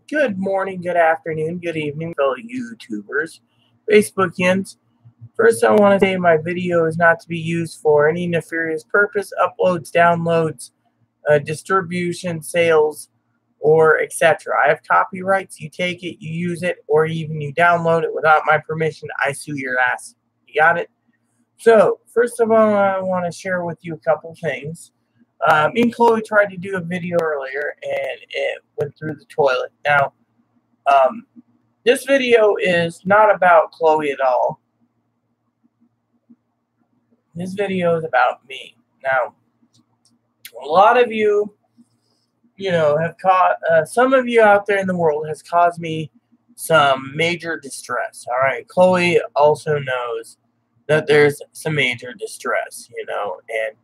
Good morning, good afternoon, good evening, fellow YouTubers, Facebookians. First, I want to say my video is not to be used for any nefarious purpose, uploads, downloads, distribution, sales, or etc. I have copyrights. You take it, you use it, or even you download it without my permission, I sue your ass. You got it? So, first of all, I want to share with you a couple things. Me and Chloe tried to do a video earlier, and it went through the toilet. Now, this video is not about Chloe at all. This video is about me. Now, a lot of you, have caught, some of you out there in the world has caused me some major distress. All right, Chloe also knows that there's some major distress, and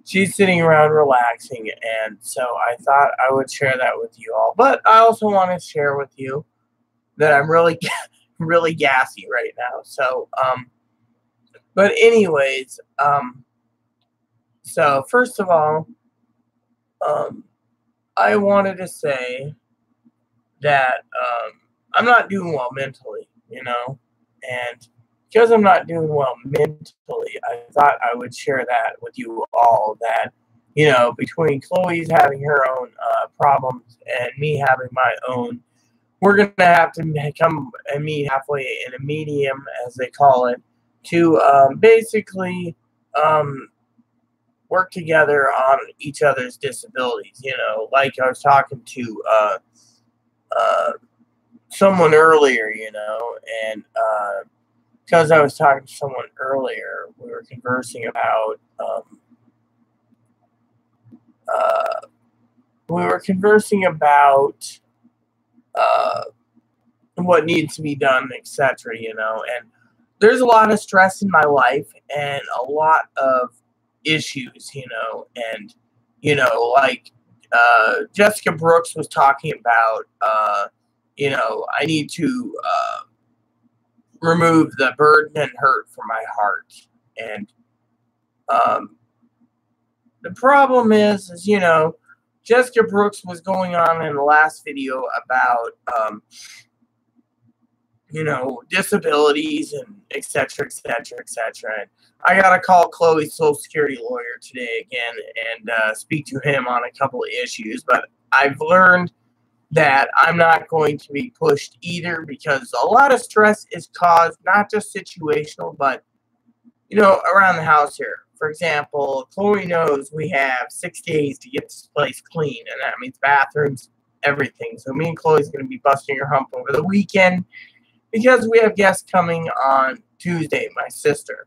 she's sitting around relaxing, and so I thought I would share that with you all. But I also want to share with you that I'm really, really gassy right now. So, but anyways, so first of all, I wanted to say that I'm not doing well mentally, and because I'm not doing well mentally, I thought I would share that with you all, that, between Chloe's having her own problems and me having my own, we're going to have to come and meet halfway in a medium, as they call it, to basically work together on each other's disabilities. Like I was talking to someone earlier, and because I was talking to someone earlier, we were conversing about what needs to be done, etc. And there's a lot of stress in my life and a lot of issues, and like Jessica Brooks was talking about, I need to remove the burden and hurt from my heart. And the problem is, Jessica Brooks was going on in the last video about, disabilities and et cetera, et cetera, et cetera. And I got to call Chloe's Social Security lawyer today again and speak to him on a couple of issues. But I've learned that I'm not going to be pushed either, because a lot of stress is caused, not just situational, but, around the house here. For example, Chloe knows we have 6 days to get this place clean, and that means bathrooms, everything. So me and Chloe's going to be busting her hump over the weekend because we have guests coming on Tuesday, my sister.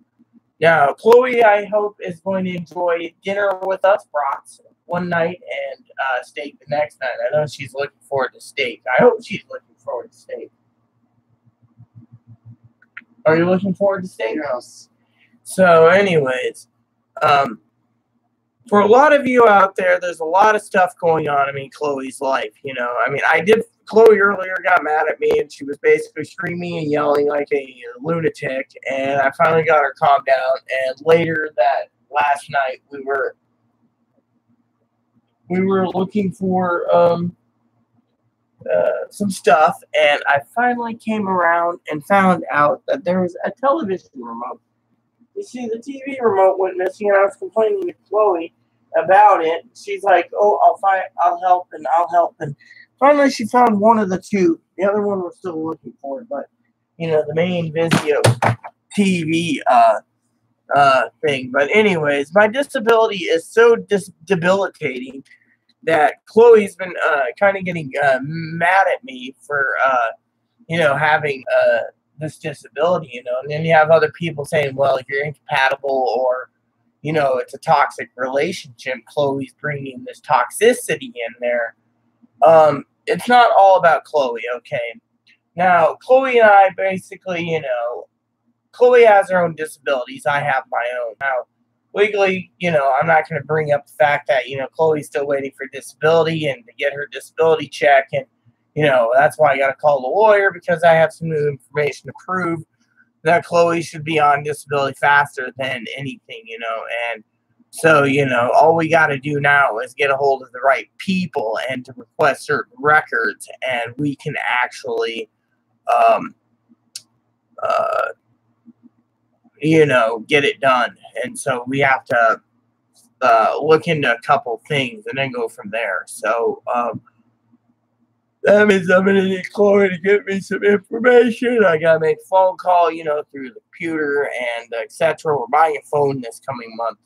Now, Chloe, I hope, is going to enjoy dinner with us, brats, one night, and steak the next night. I know she's looking forward to steak. I hope she's looking forward to steak. Are you looking forward to steak? Yes. So, anyways, for a lot of you out there, there's a lot of stuff going on in Chloe's life, Chloe earlier got mad at me, and she was basically screaming and yelling like a lunatic, and I finally got her calmed down. And later that last night, we were looking for some stuff, and I finally came around and found out that there was a television remote. You see, the TV remote went missing, and I was complaining to Chloe about it. She's like, "Oh, I'll help," and finally she found one of the two. The other one we're still looking for, but the main Vizio TV thing. But anyways, my disability is so debilitating that Chloe's been kind of getting mad at me for having this disability, and then you have other people saying, well, you're incompatible, or it's a toxic relationship. Chloe's bringing this toxicity in there. It's not all about Chloe, okay? Now, Chloe and I basically, Chloe has her own disabilities. I have my own. Now, legally, I'm not going to bring up the fact that, Chloe's still waiting for disability and to get her disability check. And, that's why I got to call the lawyer, because I have some new information to prove that Chloe should be on disability faster than anything, and So, all we got to do now is get a hold of the right people and to request certain records, and we can actually, um, uh, get it done. And so we have to look into a couple things and then go from there. So, that means I'm going to need Chloe to get me some information. I got to make a phone call, through the computer and etc. We're buying a phone this coming month.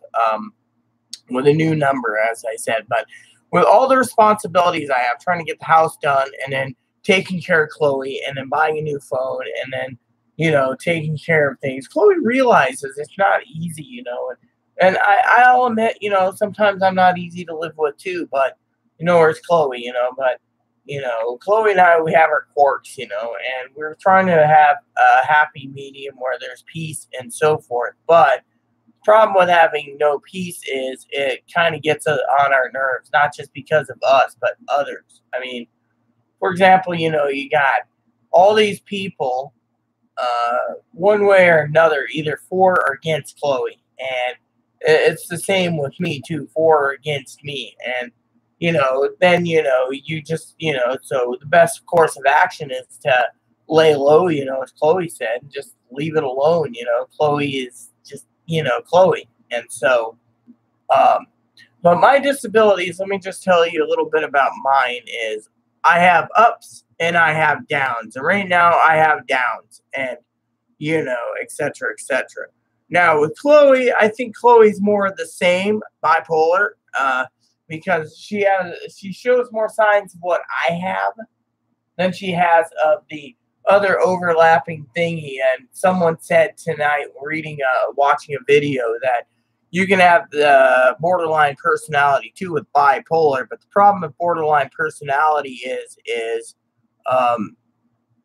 With a new number, as I said. But with all the responsibilities I have, trying to get the house done and then taking care of Chloe and then buying a new phone and then, taking care of things, Chloe realizes it's not easy, And I'll admit, sometimes I'm not easy to live with too, but, where's Chloe, but, Chloe and I, we have our quirks, and we're trying to have a happy medium where there's peace and so forth. But problem with having no peace is it kind of gets on our nerves, not just because of us, but others. I mean, for example, you got all these people, one way or another, either for or against Chloe. And it's the same with me, too, for or against me. And, then, you just, so the best course of action is to lay low, as Chloe said, and just leave it alone. Chloe is just, Chloe. And so, but my disabilities, let me just tell you a little bit about mine, is I have ups and I have downs. And right now I have downs and, et cetera, et cetera. Now with Chloe, I think Chloe's more of the same, bipolar, because she shows more signs of what I have than she has of the other overlapping thingy. And someone said tonight, watching a video, that you can have the borderline personality too with bipolar. But the problem with borderline personality is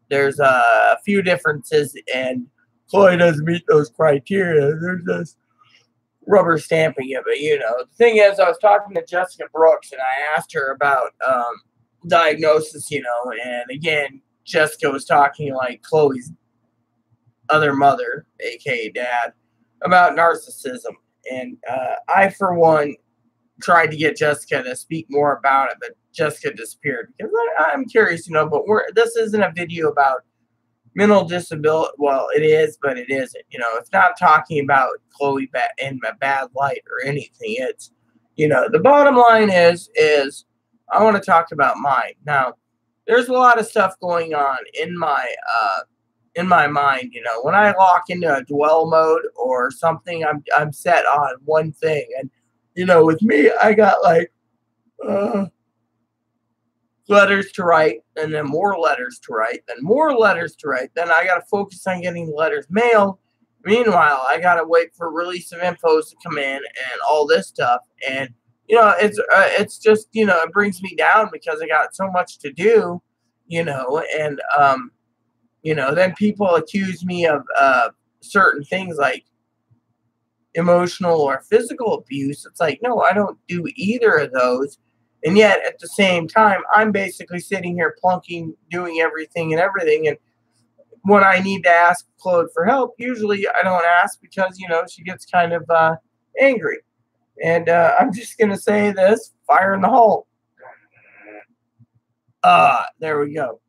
there's a few differences, and Chloe doesn't meet those criteria. There's this rubber stamping of it. The thing is, I was talking to Jessica Brooks, and I asked her about diagnosis, and again, Jessica was talking like Chloe's other mother, aka dad, about narcissism. And I, for one, tried to get Jessica to speak more about it, but Jessica disappeared. Because I'm curious, but this isn't a video about mental disability. Well, it is, but it isn't. It's not talking about Chloe in a bad light or anything. It's, the bottom line is I want to talk about mine. Now, there's a lot of stuff going on in my mind. When I lock into a dwell mode or something, I'm set on one thing. And with me, I got like letters to write, and then more letters to write, then more letters to write. Then I got to focus on getting the letters mailed. Meanwhile, I got to wait for release of infos to come in and all this stuff. And it's just, it brings me down because I got so much to do, and, then people accuse me of certain things like emotional or physical abuse. It's like, no, I don't do either of those. And yet at the same time, I'm basically sitting here plunking, doing everything. And when I need to ask Claude for help, usually I don't ask because, she gets kind of angry. And I'm just going to say this, fire in the hole. There we go.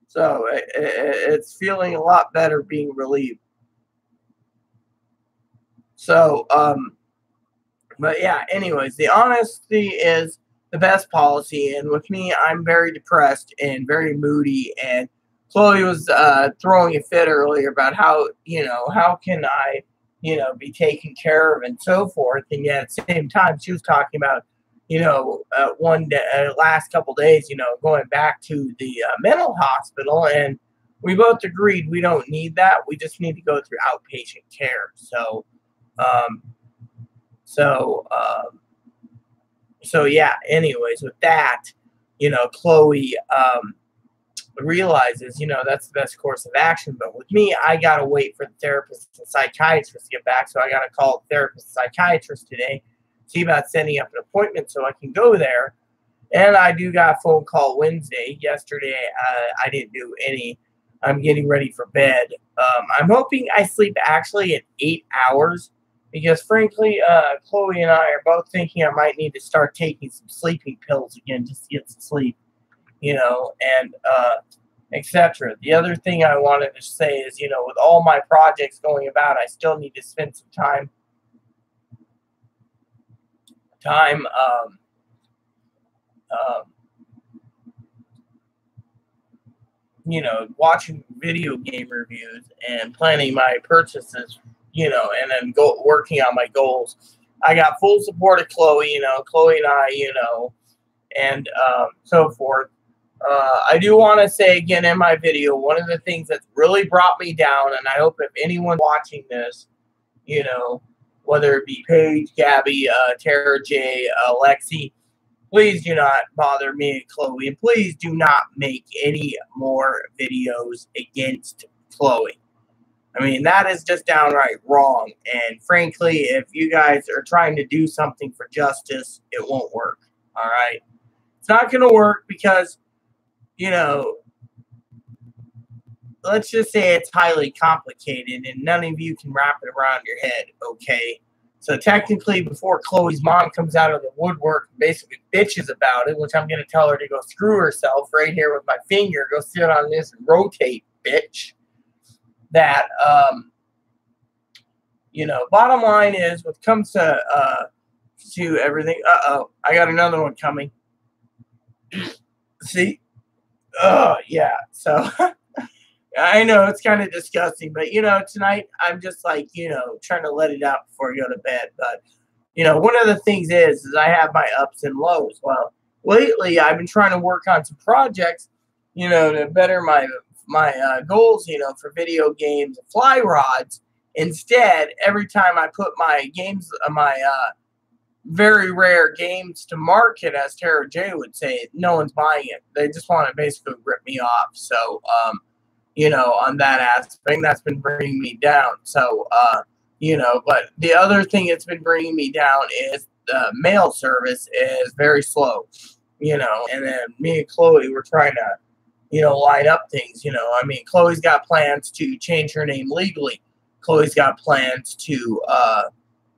So it's feeling a lot better being relieved. So, but yeah, anyways, the honesty is the best policy. And with me, I'm very depressed and very moody. And Chloe was throwing a fit earlier about how, how can I, be taken care of and so forth. And yet at the same time, she was talking about, one day, last couple days, going back to the mental hospital. And we both agreed we don't need that. We just need to go through outpatient care. So yeah, anyways, with that, Chloe realizes, that's the best course of action. But with me, I got to wait for the therapist and psychiatrist to get back. So I got to call the therapist and psychiatrist today, see about setting up an appointment so I can go there. And I do got a phone call Wednesday. Yesterday, I didn't do any. I'm getting ready for bed. I'm hoping I sleep actually at 8 hours. because frankly, Chloe and I are both thinking I might need to start taking some sleeping pills again just to get some sleep, you know, and etc. The other thing I wanted to say is, you know, with all my projects going about, I still need to spend some time um, you know, watching video game reviews and planning my purchases, you know, and then working on my goals. I got full support of Chloe, you know, Chloe and I, you know, and so forth. I do want to say again in my video, one of the things that's really brought me down, and I hope if anyone watching this, you know, whether it be Paige, Gabby, Tara J, Lexi, please do not bother me and Chloe, and please do not make any more videos against Chloe. I mean, that is just downright wrong. And frankly, if you guys are trying to do something for justice, it won't work. All right? It's not going to work because, you know, let's just say it's highly complicated and none of you can wrap it around your head, okay? So technically, before Chloe's mom comes out of the woodwork and basically bitches about it, which I'm going to tell her to go screw herself right here with my finger, go sit on this and rotate, bitch. That, you know, bottom line is, what comes to everything, I got another one coming. See? Oh, yeah, so... I know it's kind of disgusting, but, you know, tonight I'm just like, you know, trying to let it out before I go to bed. But, you know, one of the things is I have my ups and lows. Well, lately I've been trying to work on some projects, you know, to better my goals, you know, for video games, fly rods. Instead, every time I put my games, very rare games to market, as Tara J would say, no one's buying it. They just want to basically rip me off. So, you know, on that aspect, that's been bringing me down. So, you know, but the other thing that's been bringing me down is the mail service is very slow, you know, and then me and Chloe were trying to, you know, line up things, you know. I mean, Chloe's got plans to change her name legally. Chloe's got plans to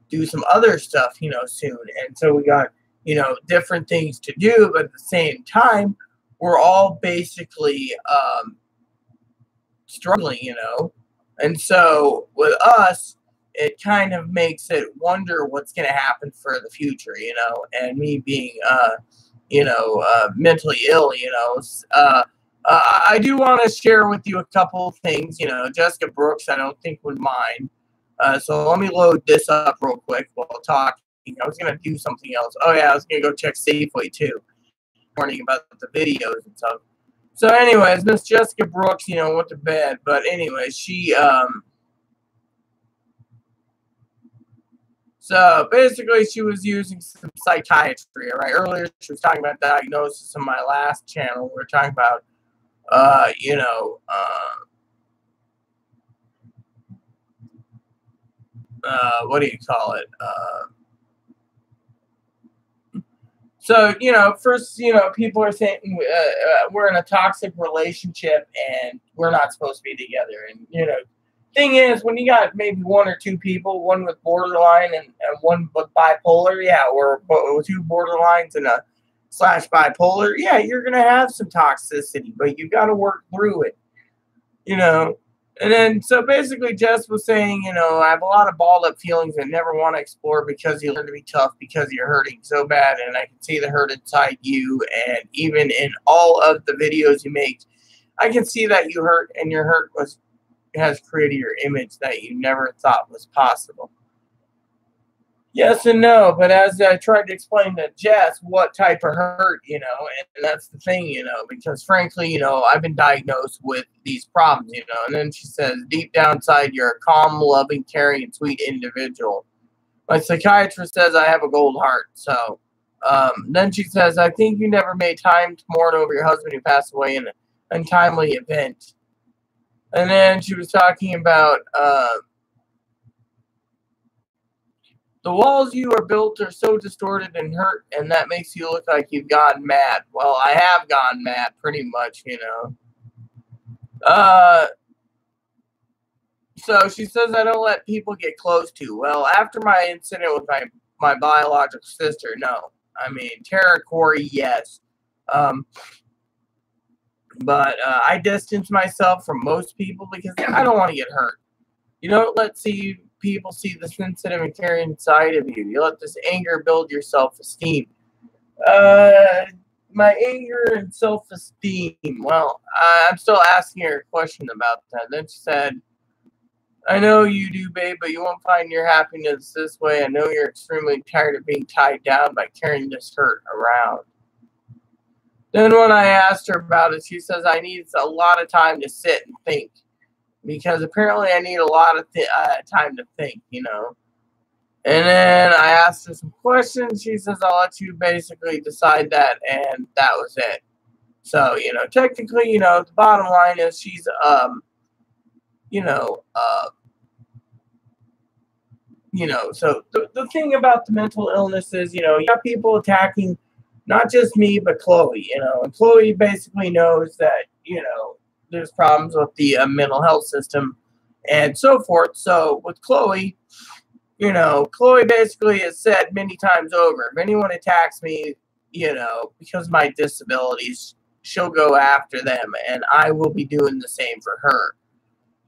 do some other stuff, you know, soon. And so we got, you know, different things to do, but at the same time, we're all basically struggling, you know. And so with us, it kind of makes it wonder what's going to happen for the future, you know. And me being, you know, mentally ill, you know, I do want to share with you a couple of things, you know. Jessica Brooks, I don't think would mind. So let me load this up real quick while talking. I was going to do something else. Oh, yeah, I was going to go check Safeway, too. Warning about the videos and stuff. So anyways, Miss Jessica Brooks, you know, went to bed. But anyways, she, so basically she was using some psychiatry, right? Earlier she was talking about diagnosis on my last channel. We were talking about, you know, what do you call it? So, you know, first, you know, people are saying we're in a toxic relationship and we're not supposed to be together. And, you know, thing is, when you got maybe one or two people, one with borderline and one with bipolar, yeah, or two borderlines and a / bipolar, yeah, you're going to have some toxicity, but you got to work through it, you know. And then, so basically, Jess was saying, you know, I have a lot of balled up feelings and never want to explore because you learn to be tough because you're hurting so bad. And I can see the hurt inside you. And even in all of the videos you make, I can see that you hurt, and your hurt has created your image that you never thought was possible. Yes and no, but as I tried to explain to Jess what type of hurt, you know, and that's the thing, you know, because frankly, you know, I've been diagnosed with these problems, you know, and then she says, deep down inside, you're a calm, loving, caring, and sweet individual. My psychiatrist says I have a gold heart. So then she says, I think you never made time to mourn over your husband who passed away in an untimely event. And then she was talking about the walls you are built are so distorted and hurt, and that makes you look like you've gone mad. Well, I have gone mad, pretty much, you know. So she says I don't let people get close to. Well, after my incident with my biological sister, no. I mean, Tara Corey, yes. Um, but I distance myself from most people because I don't want to get hurt. You don't let people see the sensitive and caring side of you. You let this anger build your self-esteem. Uh, my anger and self-esteem. Well, I'm still asking her a question about that. Then she said, I know you do, babe, but you won't find your happiness this way. I know you're extremely tired of being tied down by carrying this hurt around. Then when I asked her about it, she says I need a lot of time to sit and think. Because apparently I need a lot of time to think, you know. And then I asked her some questions. She says, I'll let you basically decide that, and that was it. So, you know, technically, you know, the bottom line is she's, so the thing about the mental illness is, you know, you got people attacking not just me, but Chloe, you know, and Chloe basically knows that, you know, there's problems with the mental health system and so forth. So with Chloe, you know, Chloe basically has said many times over, if anyone attacks me, you know, because of my disabilities, she'll go after them, and I will be doing the same for her.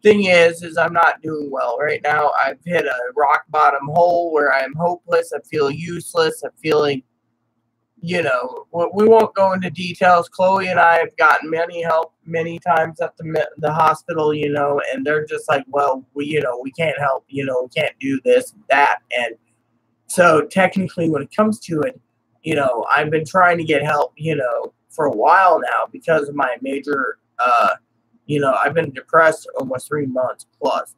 Thing is I'm not doing well right now. I've hit a rock bottom hole where I'm hopeless. I feel useless. I'm feeling, you know, we won't go into details. Chloe and I have gotten many help many times at the hospital, you know, and they're just like, well, we can't help, you know, we can't do this and that. And so technically when it comes to it, you know, I've been trying to get help, you know, for a while now because of my major, you know, I've been depressed almost 3 months plus,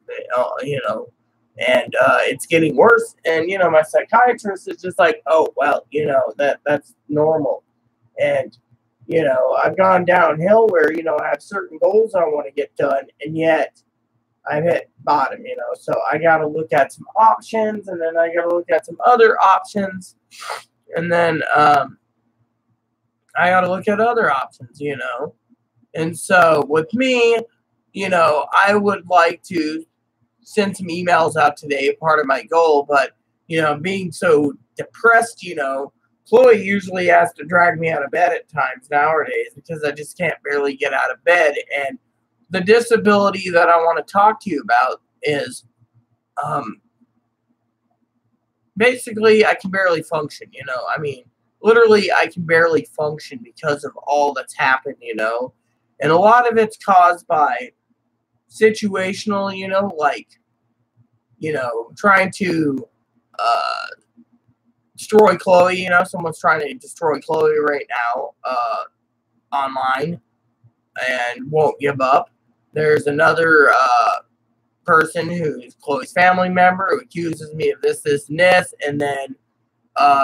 you know, and it's getting worse. And, you know, my psychiatrist is just like, oh, well, you know, that's normal. And, you know, I've gone downhill where, you know, I have certain goals I want to get done, and yet I've hit bottom, you know. So I got to look at some options, and then I got to look at some other options, and then I got to look at other options, you know. And so with me, you know, I would like to send some emails out today, part of my goal, but, you know, being so depressed, you know, Chloe usually has to drag me out of bed at times nowadays because I just can't barely get out of bed. And the disability that I want to talk to you about is basically I can barely function, you know. I mean, literally I can barely function because of all that's happened, you know. And a lot of it's caused by situational, you know, like, you know, trying to destroy Chloe, you know, someone's trying to destroy Chloe right now online and won't give up. There's another person who's Chloe's family member who accuses me of this, and this, and then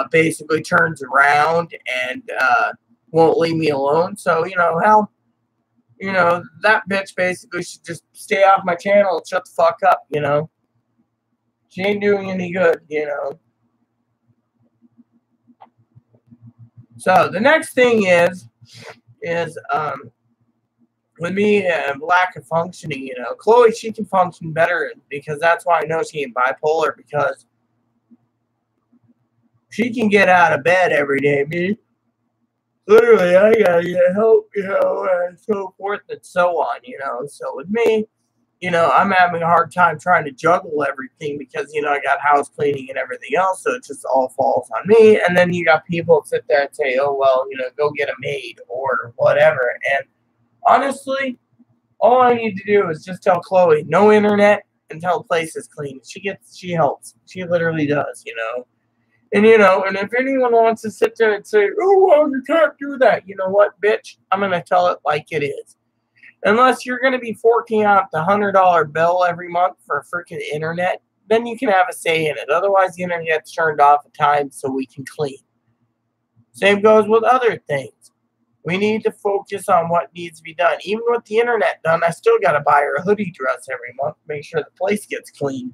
basically turns around and won't leave me alone. So, you know, hell, you know, that bitch basically should just stay off my channel and shut the fuck up, you know. She ain't doing any good, you know. So the next thing is with me, lack of functioning, you know. Chloe, she can function better because that's why I know she ain't bipolar, because she can get out of bed every day. Me, literally, I gotta get help, you know, and so forth and so on, you know. So with me, you know, I'm having a hard time trying to juggle everything because, you know, I got house cleaning and everything else, so it just all falls on me. And then you got people sit there and say, oh, well, you know, go get a maid or whatever. And honestly, all I need to do is just tell Chloe, no internet, until the place is clean. She helps. She literally does, you know. And, you know, and if anyone wants to sit there and say, oh, well, you can't do that, you know what, bitch? I'm going to tell it like it is. Unless you're going to be forking out the $100 bill every month for freaking internet, then you can have a say in it. Otherwise, the internet's turned off at times so we can clean. Same goes with other things. We need to focus on what needs to be done. Even with the internet done, I still got to buy her a hoodie dress every month, make sure the place gets clean,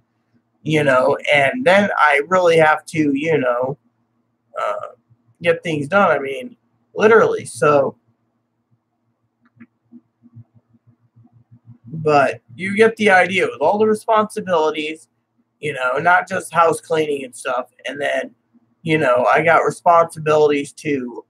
you know, and then I really have to, you know, get things done. I mean, literally. So But you get the idea with all the responsibilities, not just house cleaning and stuff. And then, I got responsibilities to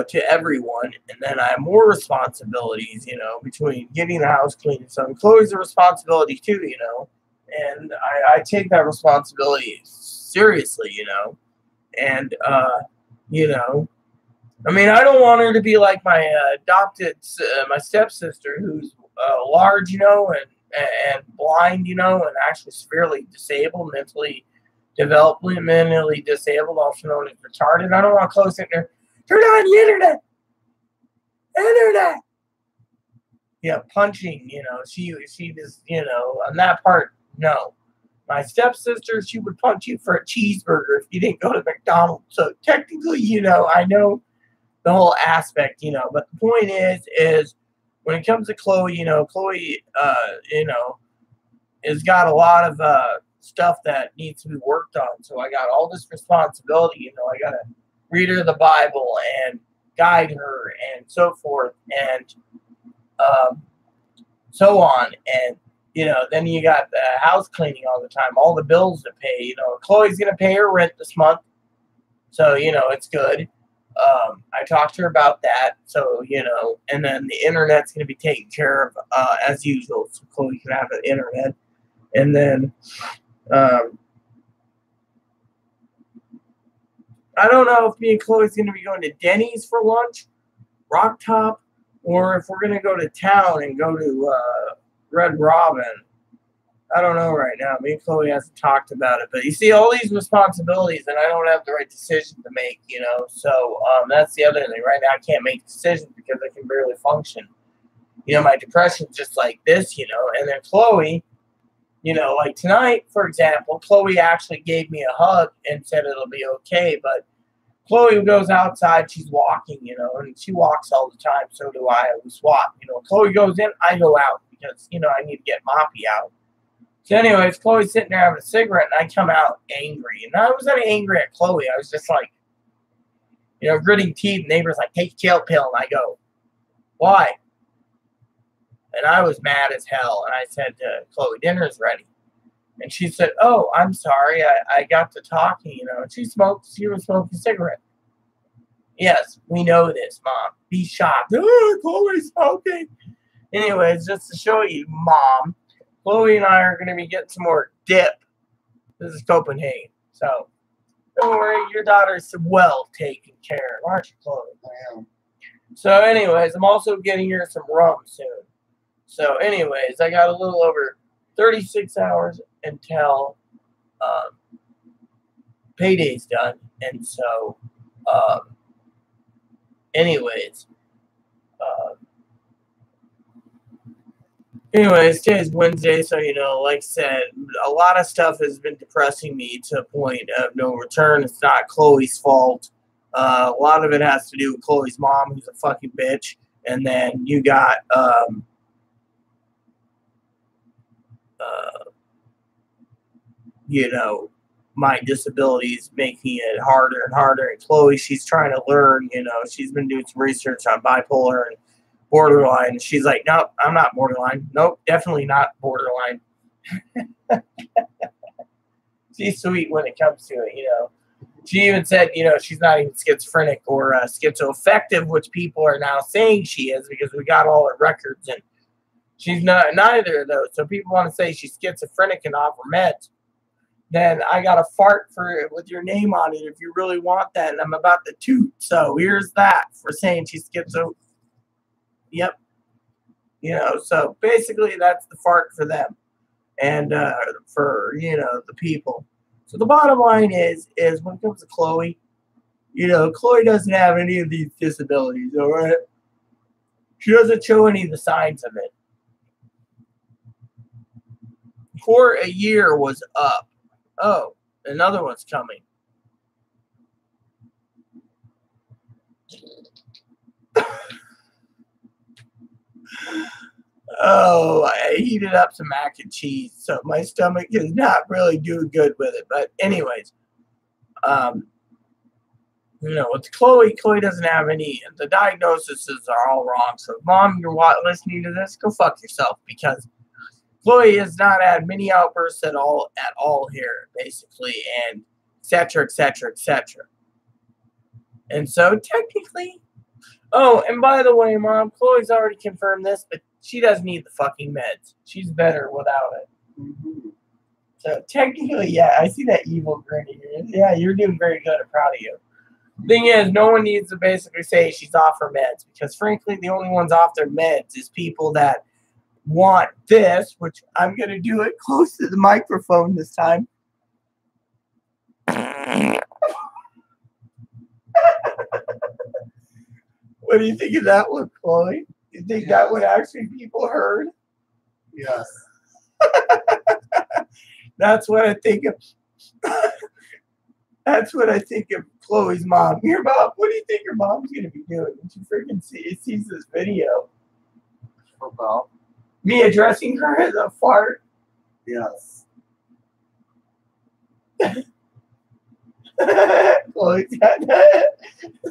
to everyone. And then I have more responsibilities, between getting the house clean and stuff. Chloe's a responsibility too, and I take that responsibility seriously, and, I mean, I don't want her to be like my my stepsister, who's large, and blind, and actually severely disabled, developmentally disabled, also known as retarded. I don't want Chloe sitting there, turn on the internet. Yeah, punching, she just, on that part, no. My stepsister, she would punch you for a cheeseburger if you didn't go to McDonald's. So technically, I know the whole aspect, but the point is when it comes to Chloe, Chloe, has got a lot of stuff that needs to be worked on. So I got all this responsibility, I got to read her the Bible and guide her and so forth and so on. And, then you got the house cleaning all the time, all the bills to pay. Chloe's going to pay her rent this month. So, it's good. I talked to her about that. So, and then the internet's going to be taken care of as usual. So Chloe can have the internet. And then I don't know if me and Chloe's going to be going to Denny's for lunch, Rock Top, or if we're going to go to town and go to Red Robin. I don't know right now. Me and Chloe hasn't talked about it. But you see all these responsibilities, and I don't have the right decision to make, So that's the other thing. Right now I can't make decisions because I can barely function. My depression's just like this, And then Chloe, like tonight, for example, Chloe actually gave me a hug and said it'll be okay. But Chloe goes outside, she's walking, and she walks all the time. So do I. We swap. Chloe goes in, I go out because, I need to get Moppy out. So anyways, Chloe's sitting there having a cigarette, and I come out angry. And I wasn't angry at Chloe. I was just like, gritting teeth. Neighbor's like, take a chill pill. And I go, why? And I was mad as hell. And I said to Chloe, dinner's ready. And she said, oh, I'm sorry. I got to talking, And she was smoking a cigarette. Yes, we know this, Mom. Be shocked. Oh, Chloe's smoking. Anyways, just to show you, Mom, Chloe and I are going to be getting some more dip. This is Copenhagen. So, don't worry, your daughter's well taken care of, aren't you, Chloe? I am. So, anyways, I'm also getting her some rum soon. So, anyways, I got a little over 36 hours until payday's done. And so, anyways, today's Wednesday, so, like I said, a lot of stuff has been depressing me to a point of no return. It's not Chloe's fault. A lot of it has to do with Chloe's mom, who's a fucking bitch. And then you got, my disabilities making it harder and harder. And Chloe, she's trying to learn, she's been doing some research on bipolar and borderline. She's like, nope, I'm not borderline. Nope, definitely not borderline. She's sweet when it comes to it, She even said, she's not even schizophrenic or schizoaffective, which people are now saying she is because we got all her records, and she's not neither of those. So people want to say she's schizophrenic and off her meds. Then I got a fart with your name on it if you really want that, and I'm about to toot. So here's that for saying she's schizo. Yep. So basically that's the fart for them and for, the people. So the bottom line is when it comes to Chloe, Chloe doesn't have any of these disabilities, all right? She doesn't show any of the signs of it. For a year was up. Oh, another one's coming. Oh, I heated up some mac and cheese, so my stomach is not really doing good with it. But anyways, with Chloe doesn't have any. The diagnoses are all wrong. So, Mom, you're listening to this? Go fuck yourself, because Chloe has not had many outbursts at all here, basically, and etc. etc. etc. And so, technically, oh, and by the way, Mom, Chloe's already confirmed this, but she doesn't need the fucking meds. She's better without it. Mm-hmm. So technically, yeah, I see that evil grin in you. Yeah, you're doing very good. I'm proud of you. Thing is, no one needs to basically say she's off her meds, because frankly, the only ones off their meds is people that want this, which I'm going to do it close to the microphone this time. What do you think of that one, Chloe? You think that one actually people heard? Yes. That's what I think of. That's what I think of Chloe's mom. Your mom, what do you think your mom's going to be doing when she freaking sees this video? About me addressing her as a fart? Yes. Chloe's got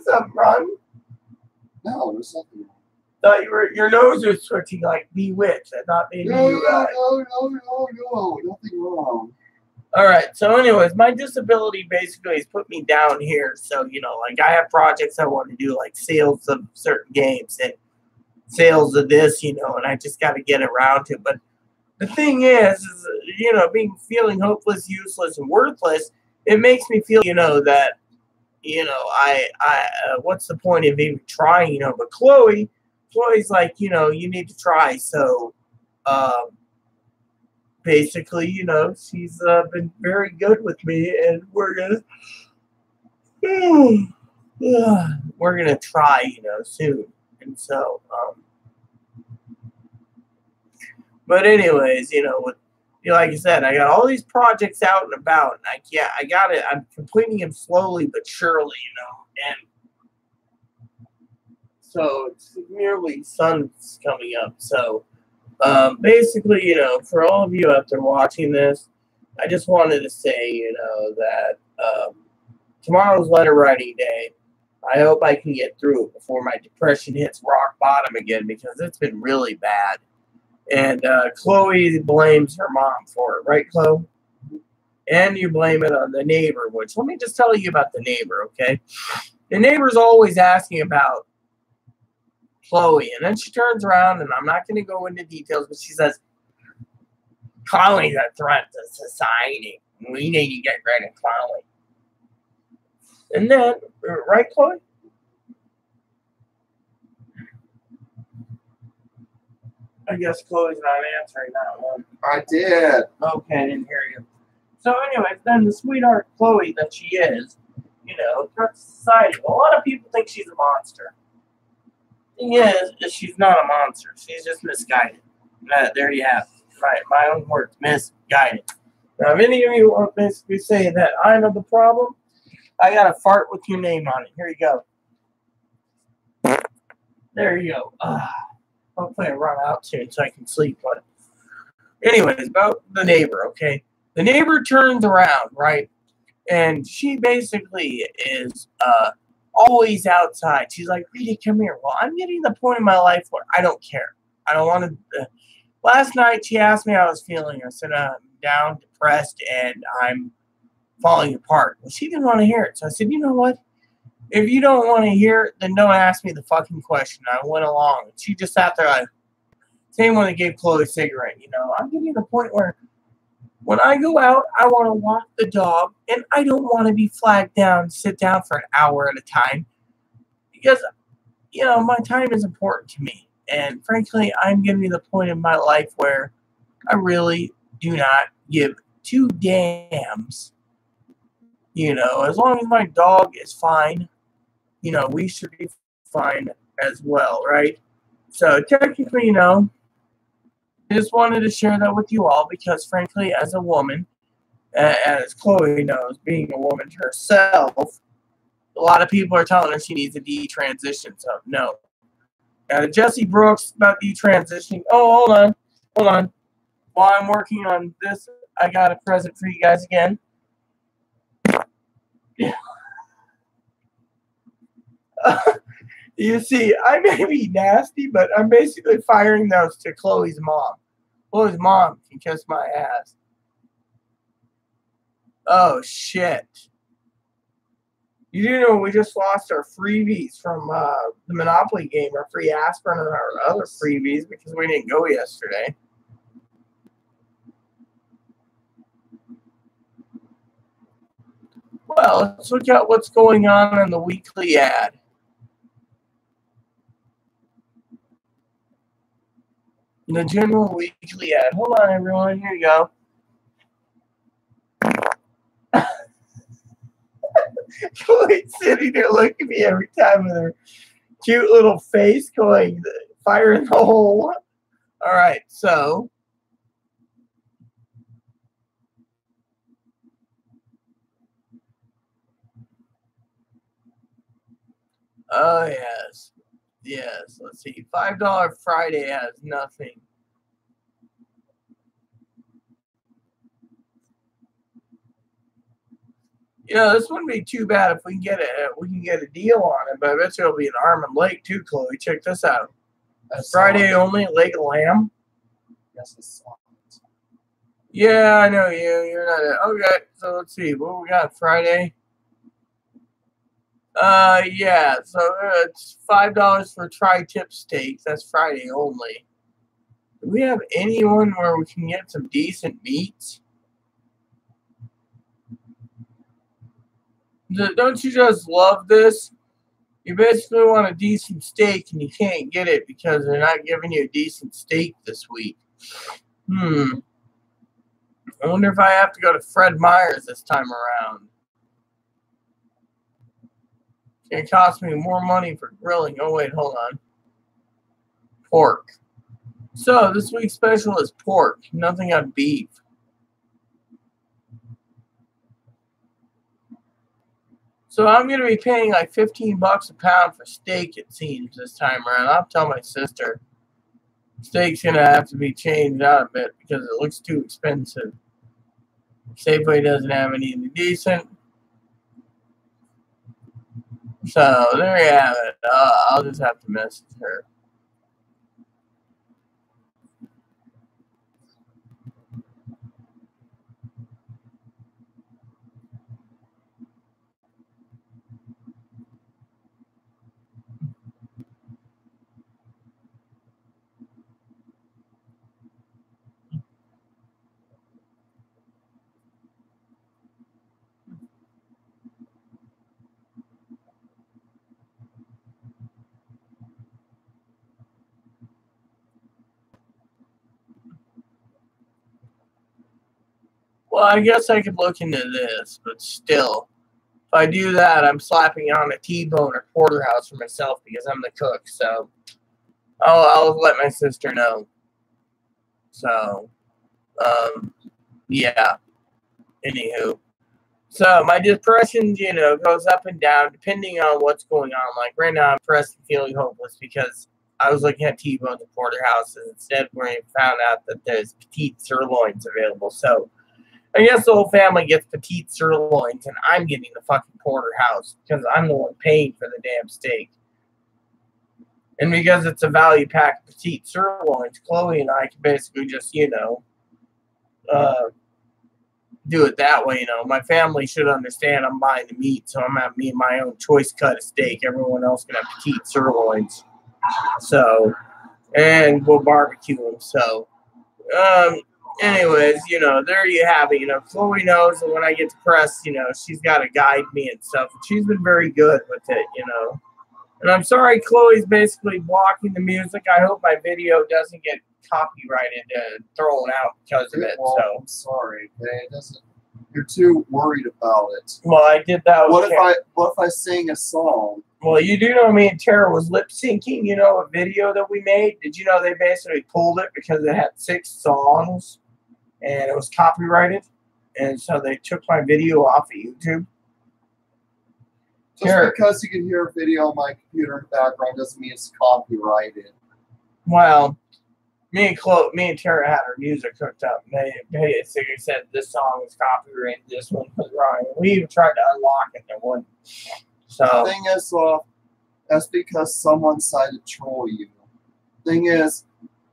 something wrong? No, there's nothing wrong. Thought your nose was twitching like Bewitched. I thought maybe no, you nothing wrong. All right. So, anyways, my disability basically has put me down here. So, like I have projects I want to do, like sales of certain games and sales of this, and I just got to get around to it. But the thing is feeling hopeless, useless, and worthless, it makes me feel, that, I what's the point of even trying, But Chloe's like, you need to try. So, basically, she's been very good with me, and we're gonna try, soon. And so, but anyways, like I said, I got all these projects out and about, and I got it. I'm completing them slowly but surely, and so it's nearly sun's coming up. So, basically, for all of you out there watching this, I just wanted to say, that tomorrow's letter writing day. I hope I can get through it before my depression hits rock bottom again, because it's been really bad. And Chloe blames her mom for it, right, Chloe? And you blame it on the neighbor, which let me just tell you about the neighbor, okay? The neighbor's always asking about Chloe, and then she turns around, and I'm not going to go into details, but she says, Chloe's a threat to society. We need to get rid of Chloe. And then, right, Chloe? I guess Chloe's not answering that one. I did. Okay, I didn't hear you. So anyways, then the sweetheart Chloe that she is, threats to society. A lot of people think she's a monster. Thing is she's not a monster. She's just misguided. There you have it. My own words, misguided. Now, if any of you want to basically say that I'm the problem, I got a fart with your name on it. Here you go. There you go. Hopefully I run out soon so I can sleep. But anyways, about the neighbor, okay? The neighbor turns around, right? And she basically is always outside. She's like, Rita, come here. Well, I'm getting to the point in my life where I don't care. I don't want to. Last night, she asked me how I was feeling. I said, I'm down, depressed, and I'm falling apart. Well, she didn't want to hear it. So I said, you know what? If you don't want to hear it, then don't ask me the fucking question. I went along. She just sat there like, same when they gave Chloe a cigarette. I'm getting to the point where when I go out, I want to walk the dog, and I don't want to be flagged down, sit down for an hour at a time, because, my time is important to me. And frankly, I'm getting to the point in my life where I really do not give two damns. As long as my dog is fine, we should be fine as well, right? So technically, I just wanted to share that with you all because, frankly, as a woman, as Chloe knows, being a woman herself, a lot of people are telling her she needs a detransition. So, no. Jesse Brooks about detransitioning. Oh, hold on. Hold on. While I'm working on this, I got a present for you guys again. You see, I may be nasty, but I'm basically firing those to Chloe's mom. Chloe's mom can kiss my ass. Oh, shit. You do know we just lost our freebies from the Monopoly game, our free aspirin and our other freebies because we didn't go yesterday. Well, let's look at what's going on in the weekly ad. The general weekly ad. Hold on, everyone. Here you go. Chloe's sitting there looking at me every time with her cute little face going, fire in the hole. All right, so. Oh, yes. Yes, let's see. $5 Friday has nothing. You know, this wouldn't be too bad if we can get a deal on it, but I bet you it'll be an arm and leg too, Chloe. Check this out. Friday only, leg of lamb. Yes, it's Yeah, I know you. You're not okay. So let's see what we got Friday. Yeah. So it's $5 for tri-tip steaks. That's Friday only. Do we have anyone where we can get some decent meats? Don't you just love this? You basically want a decent steak and you can't get it because they're not giving you a decent steak this week. I wonder if I have to go to Fred Meyer's this time around. It's going to cost me more money for grilling. Oh, wait, hold on. Pork. So, this week's special is pork. Nothing on beef. So, I'm going to be paying like $15 a pound for steak, it seems, this time around. I'll tell my sister. Steak's going to have to be changed out a bit because it looks too expensive. Safeway doesn't have anything decent. So, there you have it. I'll just have to message her. Well, I guess I could look into this, but still, if I do that, I'm slapping on a T-bone or porterhouse for myself because I'm the cook. So I'll let my sister know. So, yeah. Anywho, so my depression, goes up and down depending on what's going on. Like right now, I'm depressed and feeling hopeless because I was looking at T-bones and porterhouses instead. We found out that there's petite sirloins available. So I guess the whole family gets petite sirloins, and I'm getting the fucking porterhouse because I'm the one paying for the damn steak. And because it's a value pack of petite sirloins, Chloe and I can basically just, do it that way. My family should understand I'm buying the meat, so I'm having my own choice cut of steak. Everyone else can have petite sirloins. So, and we'll barbecue them. So, anyways, there you have it. Chloe knows that when I get depressed, she's got to guide me and stuff. She's been very good with it, And I'm sorry Chloe's basically blocking the music. I hope my video doesn't get copyrighted and thrown out because of it. Well, So I'm sorry. It doesn't. You're too worried about it. Well, I did that. What if I sing a song? Well, you do know me and Tara was lip syncing, a video that we made. Did you know they basically pulled it because it had 6 songs and it was copyrighted? And so they took my video off of YouTube. Just because you can hear a video on my computer in the background doesn't mean it's copyrighted. Well, me and Tara had our music hooked up. And they basically said this song is copyrighted, this one was wrong. And we even tried to unlock it, and it wouldn't. So the thing is, well, that's because someone decided to troll you. Thing is,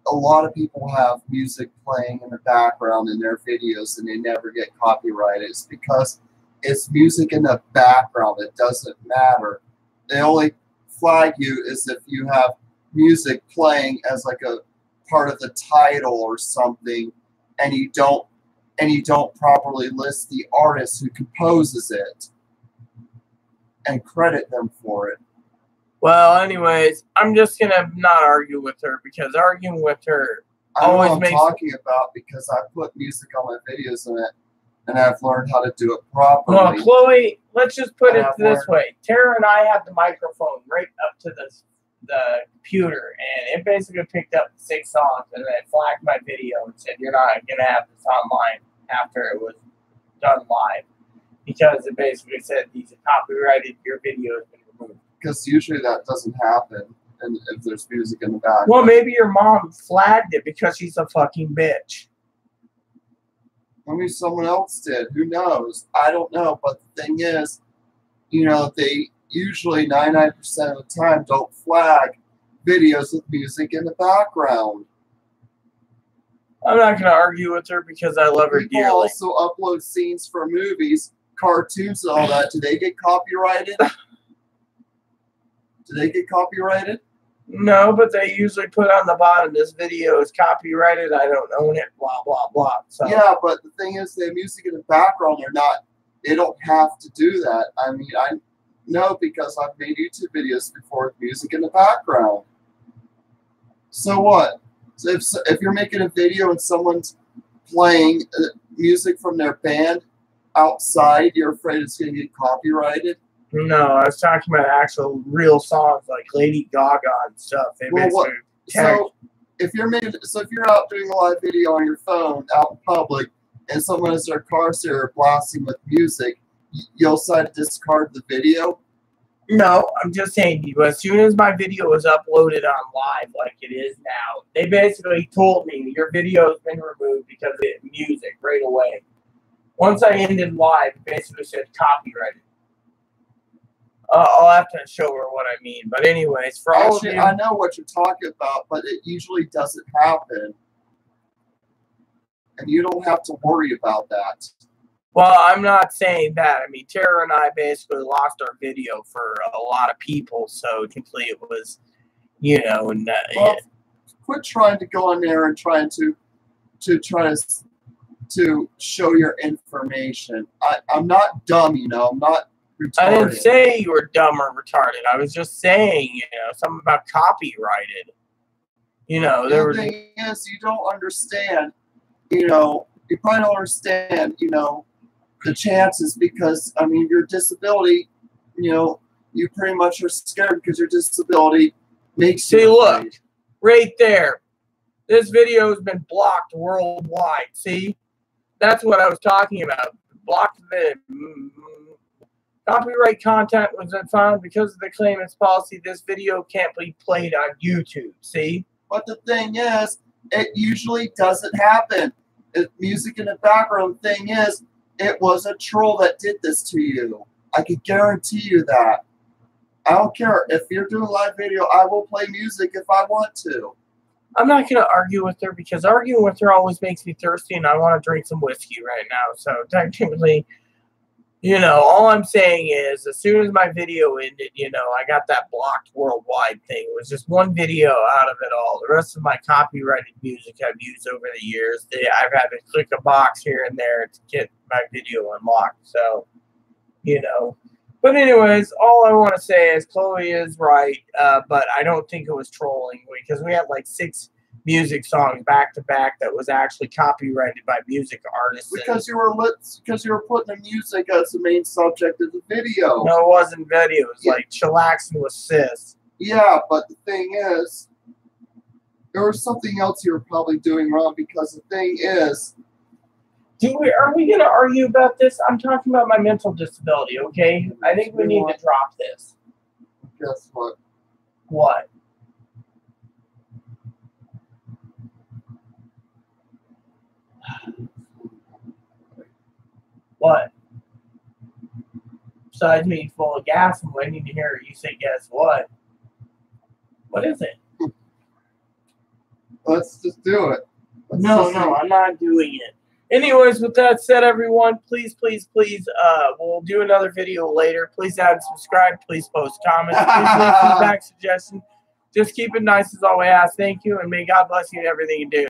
a lot of people have music playing in the background in their videos, and they never get copyrighted. It's because it's music in the background. It doesn't matter. They only flag you is if you have music playing as like a part of the title or something, and you don't properly list the artist who composes it and credit them for it. Well, anyways, I'm just gonna not argue with her because arguing with her always makes. I know what I'm talking about because I put music on my videos in it, and I've learned how to do it properly. Well, Chloe, let's just put it this way: Tara and I have the microphone right up to the computer, and it basically picked up 6 songs, and then it flagged my video and said, "You're not gonna have this online after it was done live," because it basically said these are copyrighted. Your video has been removed. Because usually that doesn't happen, and if there's music in the background. Well, maybe your mom flagged it because she's a fucking bitch. I mean, someone else did. Who knows? I don't know. But the thing is, you know, they usually 99% of the time don't flag videos with music in the background. I'm not going to argue with her because I love her People dearly. also upload scenes from movies, cartoons, and all that. Do they get copyrighted? Do they get copyrighted? No, but they usually put on the bottom, this video is copyrighted, I don't own it, blah, blah, blah. So. Yeah, but the thing is, the music in the background, they don't have to do that. I mean, I know because I've made YouTube videos before with music in the background. So what? So if you're making a video and someone's playing music from their band outside, you're afraid it's going to get copyrighted? No, I was talking about actual real songs like Lady Gaga and stuff. They so if you're out doing a live video on your phone out in public and someone has their car stereo blasting with music, you'll decide to discard the video? No, I'm just saying to you, as soon as my video was uploaded on live like it is now, they basically told me your video has been removed because of music right away. Once I ended live, it basically said copyrighted. I'll have to show her what I mean. But anyways, for all of you... I know what you're talking about, but it usually doesn't happen. And you don't have to worry about that. Well, I'm not saying that. I mean, Tara and I basically lost our video for a lot of people, so technically it was, you know... And, well, quit trying to go on there and trying to show your information. I'm not dumb, you know. I'm not retarded. I didn't say you were dumb or retarded. I was just saying, you know, something about copyrighted. You know, the thing is, you don't understand, you know, you probably don't understand, you know, the chances because, I mean, your disability, you know, you pretty much are scared because your disability makes you afraid. Look, right there. This video has been blocked worldwide. See? That's what I was talking about. Blocked the copyright content was found because of the claimant's policy. This video can't be played on YouTube. See? But the thing is, it usually doesn't happen. If music in the background, the thing is, it was a troll that did this to you. I can guarantee you that. I don't care. If you're doing a live video, I will play music if I want to. I'm not going to argue with her because arguing with her always makes me thirsty and I want to drink some whiskey right now. So technically, you know, all I'm saying is as soon as my video ended, you know, I got that blocked worldwide thing. It was just one video out of it all. The rest of my copyrighted music I've used over the years, I've had to click a box here and there to get my video unlocked. So, you know. But anyways, all I want to say is Chloe is right, but I don't think it was trolling because we had like 6 music songs back to back that was actually copyrighted by music artists. Because you were putting the music as the main subject of the video. No, it wasn't video. It was like chillaxing with sis. Yeah, but the thing is, there was something else you were probably doing wrong because the thing is, Are we going to argue about this? I'm talking about my mental disability, okay? I think we need to drop this. Guess what? What? What? Besides me full of gas and waiting to hear you say, guess what? What is it? Let's just do it. No, I'm not doing it. Anyways, with that said, everyone, please, we'll do another video later. Please add and subscribe. Please post comments. Please leave feedback, suggestions. Just keep it nice as always. Thank you, and may God bless you in everything you do.